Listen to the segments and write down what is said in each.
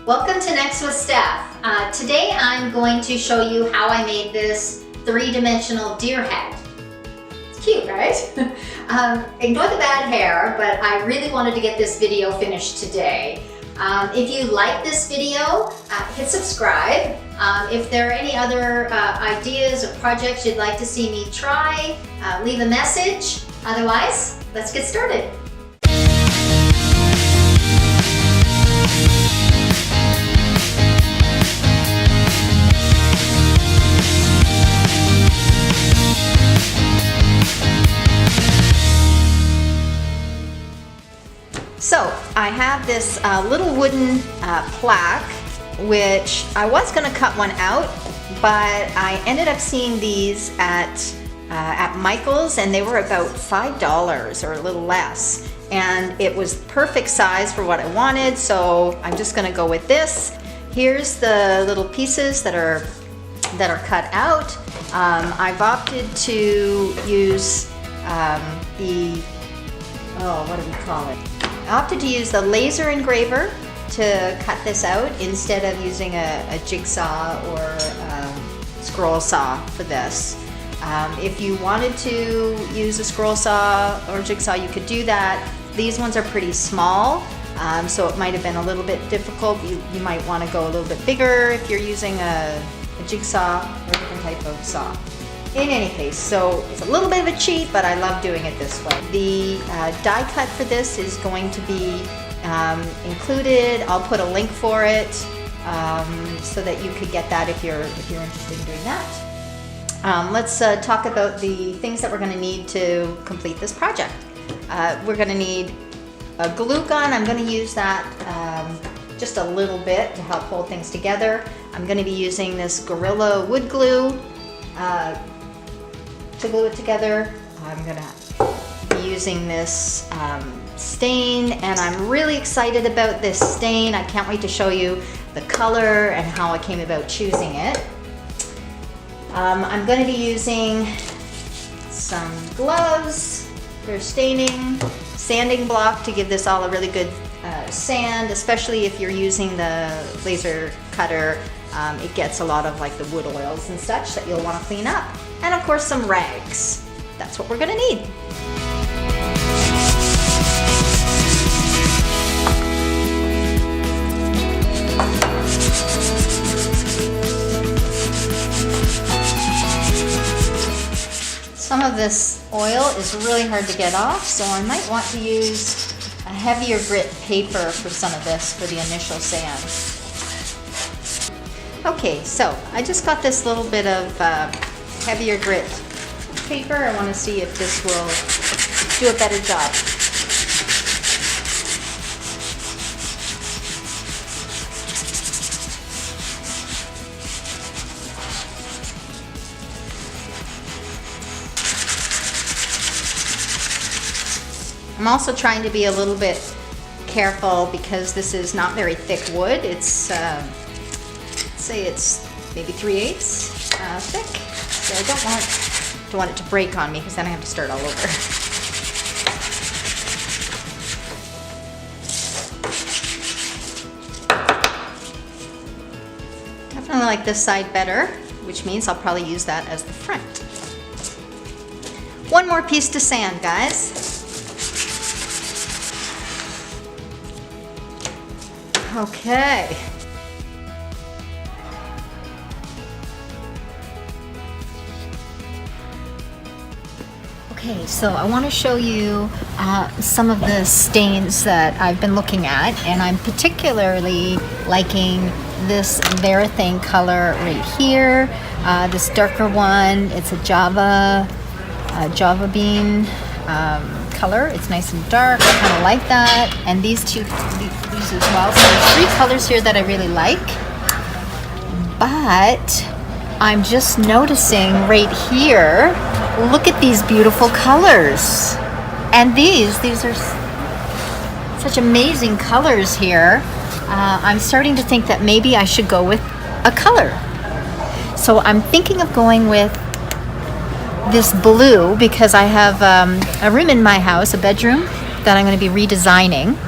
Welcome to Next with Steph. Today I'm going to show you how I made this three-dimensional deer head. It's cute, right? Ignore the bad hair, but I really wanted to get this video finished today. If you like this video, hit subscribe. If there are any other ideas or projects you'd like to see me try, leave a message. Otherwise, let's get started. So I have this little wooden plaque, which I was going to cut one out, but I ended up seeing these at Michael's, and they were about $5 or a little less, and it was perfect size for what I wanted, so I'm just going to go with this. Here's the little pieces that are cut out. I've opted to use what do we call it? I opted to use the laser engraver to cut this out instead of using a jigsaw or scroll saw for this. If you wanted to use a scroll saw or jigsaw, you could do that. These ones are pretty small, so it might have been a little bit difficult. You might want to go a little bit bigger if you're using a jigsaw or a different type of saw. In any case, so it's a little bit of a cheat, but I love doing it this way. The die cut for this is going to be included. I'll put a link for it so that you could get that if you're interested in doing that. Let's talk about the things that we're going to need to complete this project. We're going to need a glue gun. I'm going to use that just a little bit to help hold things together. I'm going to be using this Gorilla wood glue to glue it together. I'm gonna be using this stain, and I'm really excited about this stain. I can't wait to show you the color and how I came about choosing it. I'm going to be using some gloves for staining, sanding block to give this all a really good sand, especially if you're using the laser cutter. It gets a lot of like the wood oils and such that you'll want to clean up. And of course some rags. That's what we're going to need. Some of this oil is really hard to get off, so I might want to use a heavier grit paper for some of this for the initial sand. Okay, so I just got this little bit of heavier grit paper. I want to see if this will do a better job. I'm also trying to be a little bit careful because this is not very thick wood. It's say it's maybe 3/8 thick, so I don't want it to break on me because then I have to start all over. Definitely like this side better, which means I'll probably use that as the front. One more piece to sand, guys. Okay. Okay, so I want to show you some of the stains that I've been looking at, and I'm particularly liking this Varathane color right here. This darker one, it's a Java bean color. It's nice and dark. I kind of like that, and these as well. So there's three colors here that I really like, but I'm just noticing right here. Look at these beautiful colors, and these are such amazing colors here. I'm starting to think that maybe I should go with a color. So I'm thinking of going with this blue because I have a room in my house, a bedroom, that I'm going to be redesigning.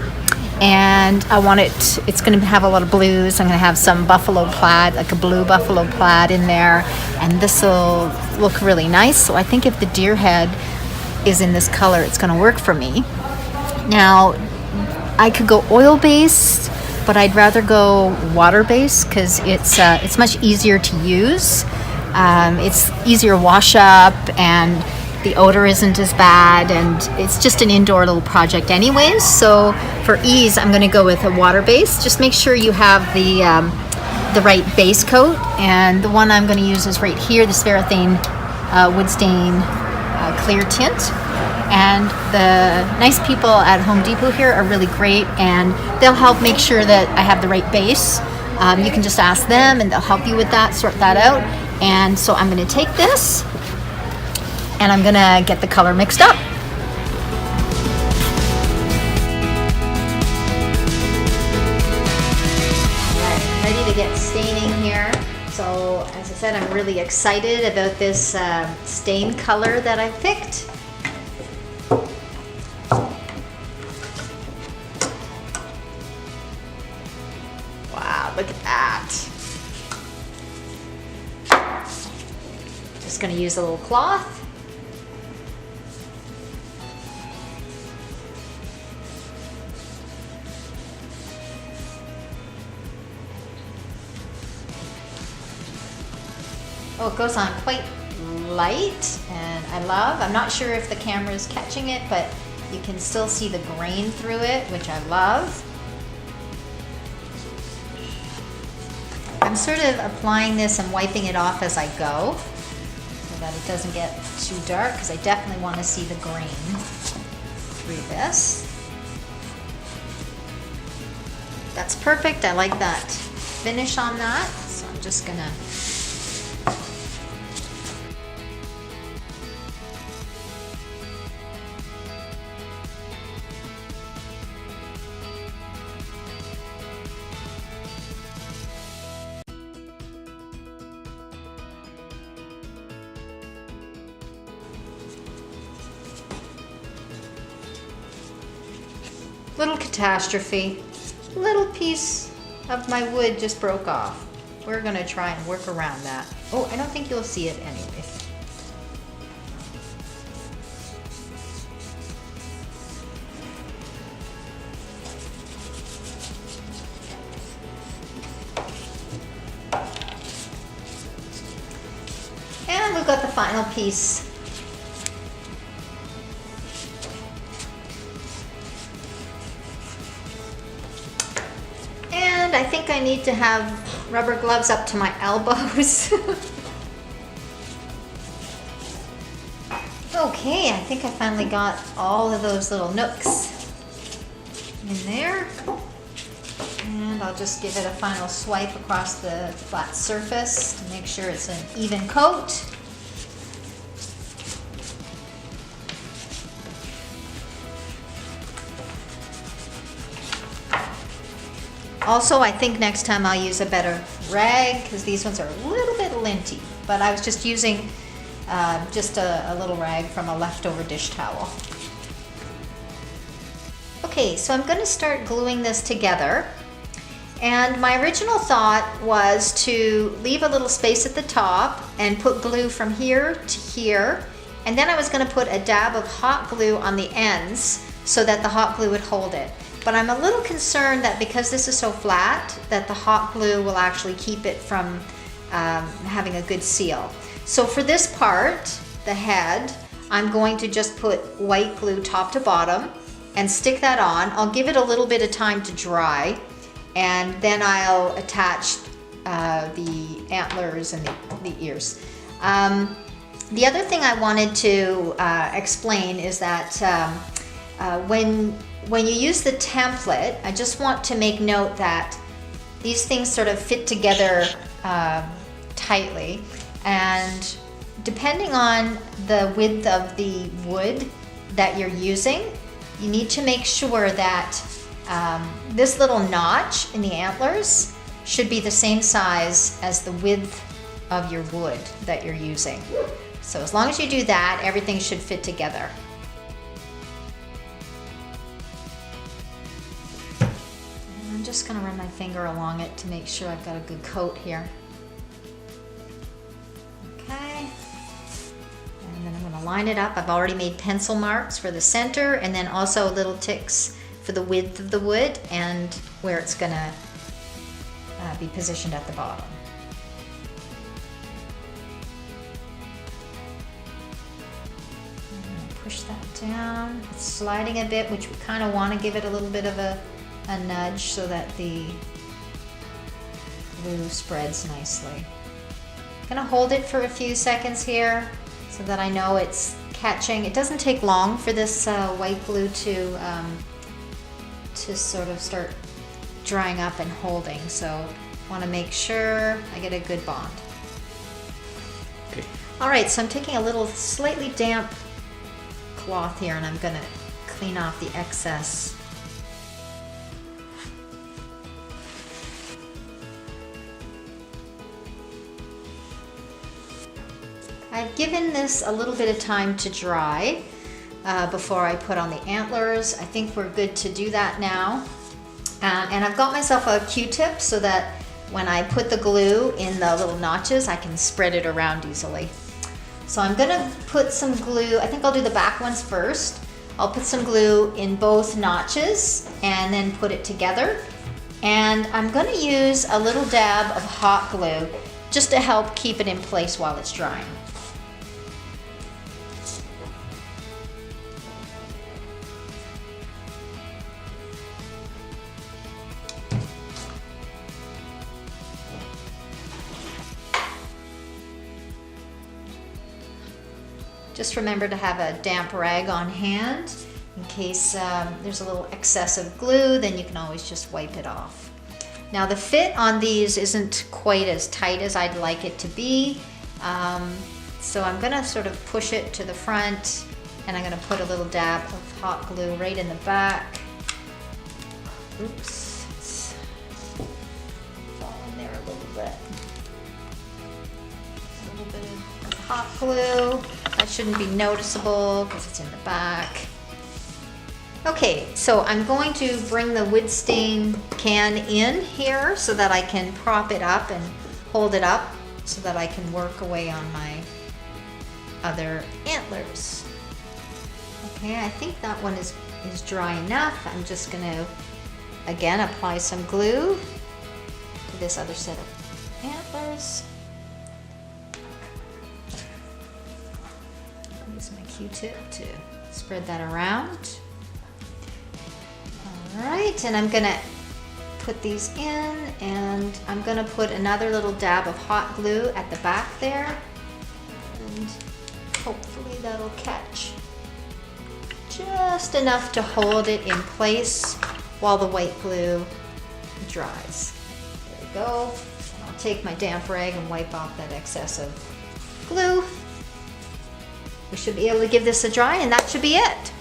and I want it's going to have a lot of blues. I'm going to have some buffalo plaid, like a blue buffalo plaid in there, and this will look really nice. So I think if the deer head is in this color, it's going to work for me. Now, I could go oil-based, but I'd rather go water-based because it's much easier to use. It's easier wash up, and the odor isn't as bad, and it's just an indoor little project anyways. So for ease, I'm going to go with a water-based. Just make sure you have the right base coat, and the one I'm going to use is right here, this Varathane Wood Stain Clear Tint. And the nice people at Home Depot here are really great, and they'll help make sure that I have the right base. You can just ask them, and they'll help you with that, sort that out. And so I'm going to take this, and I'm going to get the color mixed up. Alright, ready to get staining here. So as I said, I'm really excited about this stain color that I picked. Wow, look at that. Just going to use a little cloth. Oh, it goes on quite light, and I'm not sure if the camera is catching it, but you can still see the grain through it, which I love. I'm sort of applying this and wiping it off as I go so that it doesn't get too dark, because I definitely want to see the grain through this. That's perfect. I like that finish on that, so I'm just gonna little catastrophe. Little piece of my wood just broke off. We're gonna try and work around that. Oh, I don't think you'll see it anyways. And we've got the final piece. I think I need to have rubber gloves up to my elbows. Okay, I think I finally got all of those little nooks in there. And I'll just give it a final swipe across the flat surface to make sure it's an even coat. Also, I think next time I'll use a better rag, because these ones are a little bit linty, but I was just using just a little rag from a leftover dish towel. Okay, so I'm going to start gluing this together, and my original thought was to leave a little space at the top and put glue from here to here, and then I was going to put a dab of hot glue on the ends so that the hot glue would hold it. But I'm a little concerned that because this is so flat, that the hot glue will actually keep it from having a good seal. So for this part, the head, I'm going to just put white glue top to bottom and stick that on. I'll give it a little bit of time to dry, and then I'll attach the antlers and the ears. The other thing I wanted to explain is that when you use the template, I just want to make note that these things sort of fit together tightly, and depending on the width of the wood that you're using, you need to make sure that this little notch in the antlers should be the same size as the width of your wood that you're using. So as long as you do that, everything should fit together. just gonna run my finger along it to make sure I've got a good coat here. Okay. And then I'm gonna line it up. I've already made pencil marks for the center and then also little ticks for the width of the wood and where it's gonna be positioned at the bottom. Push that down. It's sliding a bit, which we kind of want to give it a little bit of a nudge so that the glue spreads nicely. I'm gonna hold it for a few seconds here so that I know it's catching. It doesn't take long for this white glue to sort of start drying up and holding. So I want to make sure I get a good bond. Okay. All right, so I'm taking a little slightly damp cloth here and I'm gonna clean off the excess. I've given this a little bit of time to dry before I put on the antlers. I think we're good to do that now. And I've got myself a Q-tip so that when I put the glue in the little notches, I can spread it around easily. So I'm gonna put some glue, I think I'll do the back ones first. I'll put some glue in both notches and then put it together. And I'm gonna use a little dab of hot glue just to help keep it in place while it's drying. Just remember to have a damp rag on hand in case there's a little excess of glue, then you can always just wipe it off. Now the fit on these isn't quite as tight as I'd like it to be, so I'm gonna sort of push it to the front and I'm gonna put a little dab of hot glue right in the back. Oops, it's fallen there a little bit. A little bit of hot glue. That shouldn't be noticeable because it's in the back. Okay, so I'm going to bring the wood stain can in here so that I can prop it up and hold it up so that I can work away on my other antlers. Okay, I think that one is dry enough. I'm just gonna, again, apply some glue to this other set of antlers. Use my Q-tip to spread that around. All right, and I'm gonna put these in and I'm gonna put another little dab of hot glue at the back there and hopefully that'll catch just enough to hold it in place while the white glue dries. There we go. And I'll take my damp rag and wipe off that excess of glue. We should be able to give this a dry and that should be it.